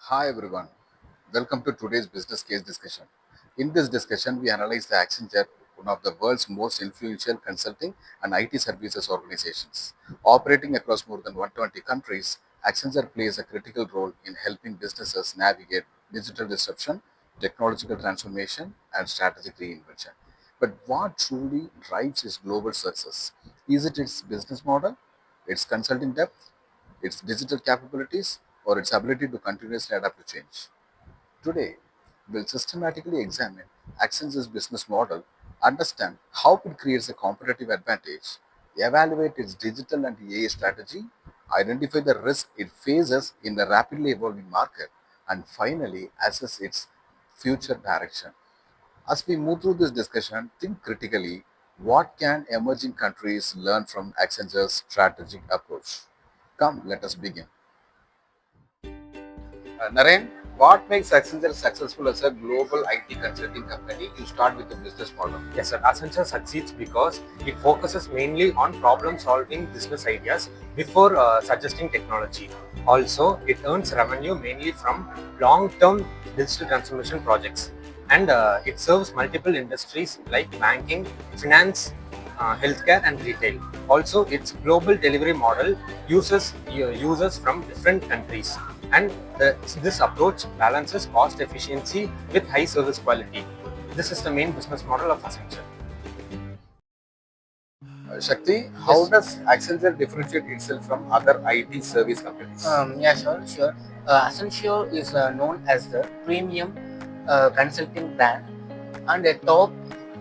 Hi everyone, welcome to today's business case discussion. In this discussion, we analyze the Accenture, one of the world's most influential consulting and IT services organizations. Operating across more than 120 countries, Accenture plays a critical role in helping businesses navigate digital disruption, technological transformation, and strategic reinvention. But what truly drives its global success? Is it its business model, its consulting depth, its digital capabilities, or its ability to continuously adapt to change? Today, we'll systematically examine Accenture's business model, understand how it creates a competitive advantage, evaluate its digital and AI strategy, identify the risk it faces in the rapidly evolving market, and finally assess its future direction. As we move through this discussion, think critically: what can emerging countries learn from Accenture's strategic approach? Come, let us begin. Naren, what makes Accenture successful as a global IT consulting company? You start with the business model. Yes, sir. Accenture succeeds because it focuses mainly on problem-solving business ideas before suggesting technology. Also, it earns revenue mainly from long-term digital transformation projects, and it serves multiple industries like banking, finance, healthcare, and retail. Also, its global delivery model uses users from different countries, and this approach balances cost efficiency with high service quality. This is the main business model of Accenture. Shakti, how Yes. does Accenture differentiate itself from other IT service companies? Yeah, sure. Accenture is known as the premium consulting brand, and a top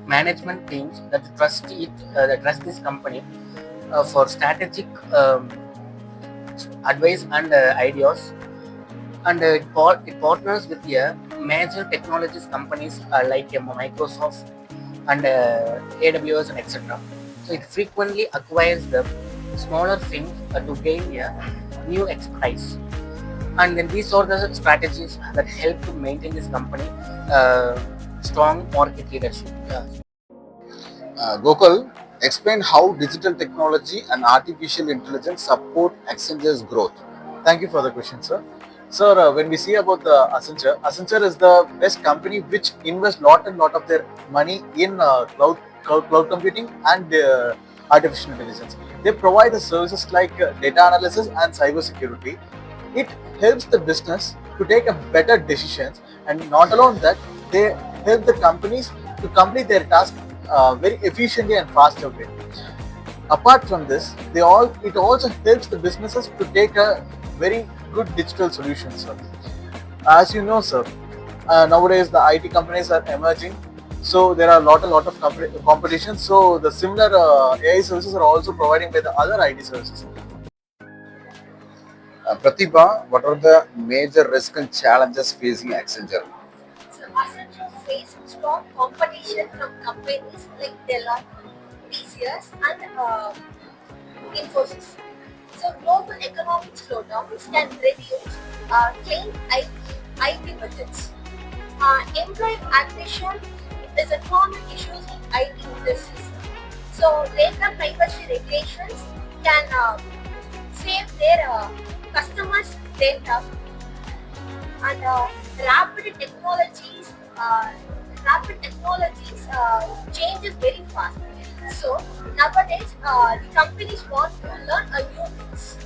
management teams that trust this company for strategic advice and ideas, and it partners with major technologies companies like Microsoft and AWS and etc. So it frequently acquires the smaller things to gain new expertise. And then these are the strategies that help to maintain this company uh, strong market leadership. Yeah. Gokul, explain how digital technology and artificial intelligence support Accenture's growth. Thank you for the question, sir. Sir, when we see about the Accenture is the best company which invests lot and lot of their money in cloud computing and artificial intelligence. They provide the services like data analysis and cyber security. It helps the business to take a better decisions, and not alone that, they help the companies to complete their task very efficiently and faster way. Apart from this, it also helps the businesses to take a very good digital solution, sir. As you know, sir, nowadays the IT companies are emerging, so there are a lot of competition. So the similar AI services are also providing by the other IT services. Pratibha, what are the major risks and challenges facing Accenture? So Accenture face strong competition from companies like Deloitte, TCS, and Infosys. So global economic slowdowns can reduce client IT budgets. Employee attrition is a common issue in IT industries. So data privacy regulations can save their customers' data, and rapid technologies changes very fast. So nowadays the companies want to learn a new things.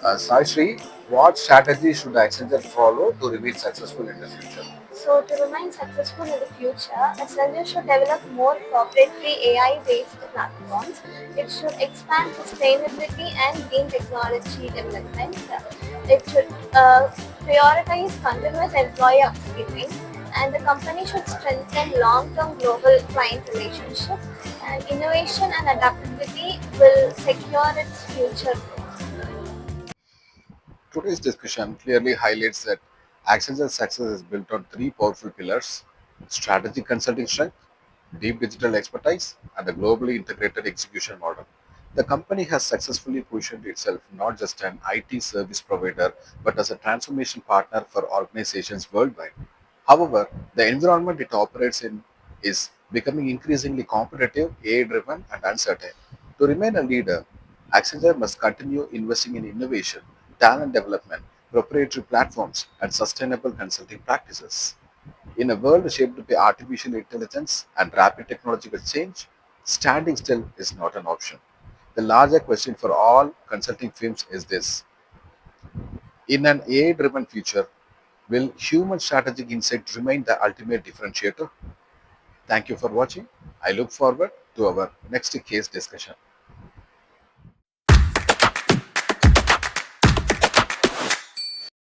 Saishri, what strategy should Accenture follow to remain successful in the future? So to remain successful in the future, Accenture should develop more proprietary AI-based platforms. It should expand sustainability and green technology development. It should prioritize continuous employee upskilling, and the company should strengthen long-term global client relationships. And innovation and adaptability will secure its future growth. Today's discussion clearly highlights that Accenture's success is built on three powerful pillars: strategic consulting strength, deep digital expertise, and a globally integrated execution model. The company has successfully positioned itself not just an IT service provider but as a transformation partner for organizations worldwide. However, the environment it operates in is becoming increasingly competitive, AI driven, and uncertain. To remain a leader, Accenture must continue investing in innovation, talent development, proprietary platforms, and sustainable consulting practices. In a world shaped by artificial intelligence and rapid technological change, standing still is not an option. The larger question for all consulting firms is this: in an AI driven future, will human strategic insight remain the ultimate differentiator? Thank you for watching. I look forward to our next case discussion.